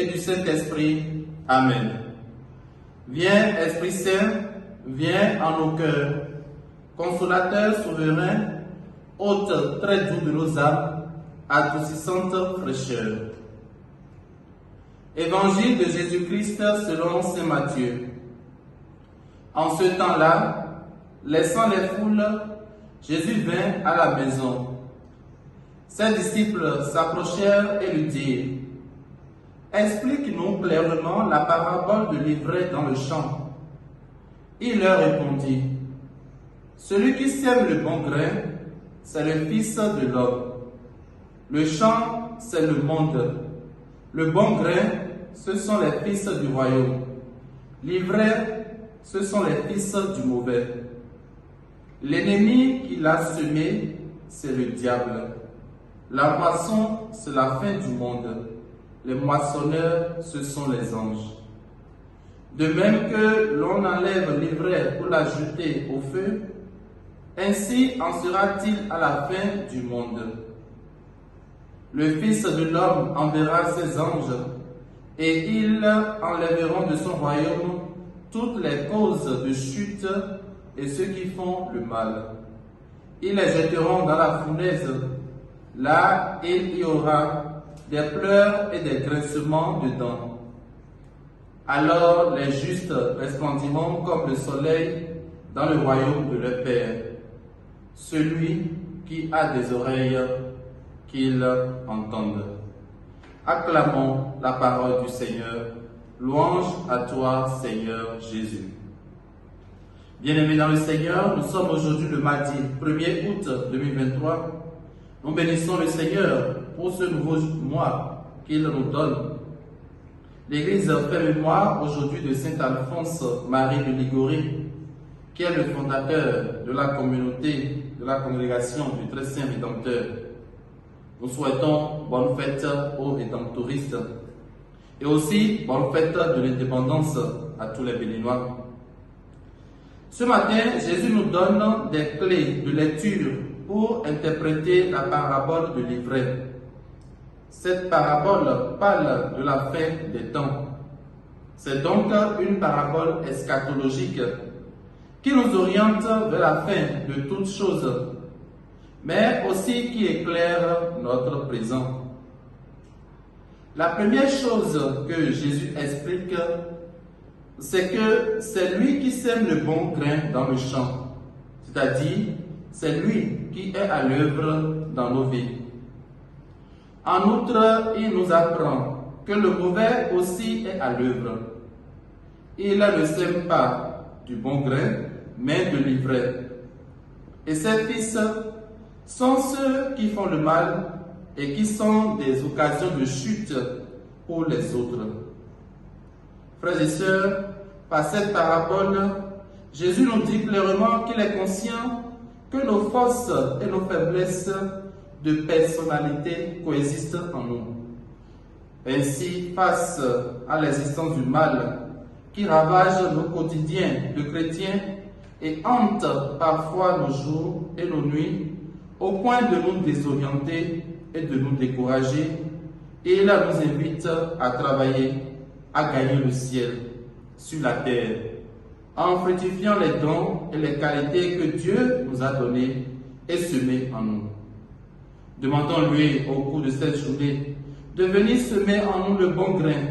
et du Saint-Esprit. Amen. Viens, Esprit Saint, viens en nos cœurs. Consolateur souverain, hôte très doux de nos âmes, adoucissante fraîcheur. Évangile de Jésus-Christ selon saint Matthieu. En ce temps-là, laissant les foules, Jésus vint à la maison. Ses disciples s'approchèrent et lui dirent: Explique-nous clairement la parabole de l'ivraie dans le champ. Il leur répondit: Celui qui sème le bon grain, c'est le Fils de l'homme. Le champ, c'est le monde. Le bon grain, ce sont les fils du royaume. L'ivraie, ce sont les fils du mauvais. L'ennemi qui l'a semé, c'est le diable. La moisson, c'est la fin du monde. Les moissonneurs, ce sont les anges. De même que l'on enlève l'ivraie pour la jeter au feu, ainsi en sera-t-il à la fin du monde. Le Fils de l'homme enverra ses anges, et ils enlèveront de son royaume toutes les causes de chute et ceux qui font le mal. Ils les jetteront dans la fournaise. Là, il y aura des pleurs et des grincements de dents. Alors les justes resplendiront comme le soleil dans le royaume de leur Père. Celui qui a des oreilles, qu'il entende. Acclamons la parole du Seigneur. Louange à toi, Seigneur Jésus. Bien-aimés dans le Seigneur, nous sommes aujourd'hui le mardi 1er août 2023. Nous bénissons le Seigneur pour ce nouveau mois qu'il nous donne. L'Église fait mémoire aujourd'hui de Saint Alphonse Marie de Liguori, qui est le fondateur de la communauté, de la congrégation du Très Saint Rédempteur. Nous souhaitons bonne fête aux rédemptoristes et aussi bonne fête de l'indépendance à tous les Béninois. Ce matin, Jésus nous donne des clés de lecture pour interpréter la parabole de l'ivraie. Cette parabole parle de la fin des temps. C'est donc une parabole eschatologique qui nous oriente vers la fin de toutes choses, mais aussi qui éclaire notre présent. La première chose que Jésus explique, c'est que c'est lui qui sème le bon grain dans le champ, c'est-à-dire c'est lui qui est à l'œuvre dans nos vies. En outre, il nous apprend que le mauvais aussi est à l'œuvre. Il ne sème pas du bon grain, mais de l'ivraie. Et ses fils sont ceux qui font le mal et qui sont des occasions de chute pour les autres. Frères et sœurs, par cette parabole, Jésus nous dit clairement qu'il est conscient que nos forces et nos faiblesses de personnalité coexistent en nous. Ainsi, face à l'existence du mal qui ravage nos quotidiens de chrétiens et hante parfois nos jours et nos nuits, au point de nous désorienter et de nous décourager, il nous invite à travailler, à gagner le ciel sur la terre, en fructifiant les dons et les qualités que Dieu nous a donnés et semés en nous. Demandons-lui au cours de cette journée de venir semer en nous le bon grain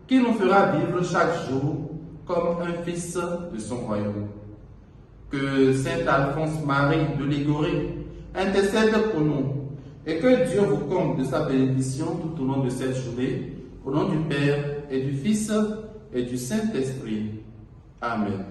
qui nous fera vivre chaque jour comme un fils de son royaume. Que Saint Alphonse Marie de Liguori intercède pour nous et que Dieu vous comble de sa bénédiction tout au long de cette journée, au nom du Père et du Fils et du Saint-Esprit. Amen.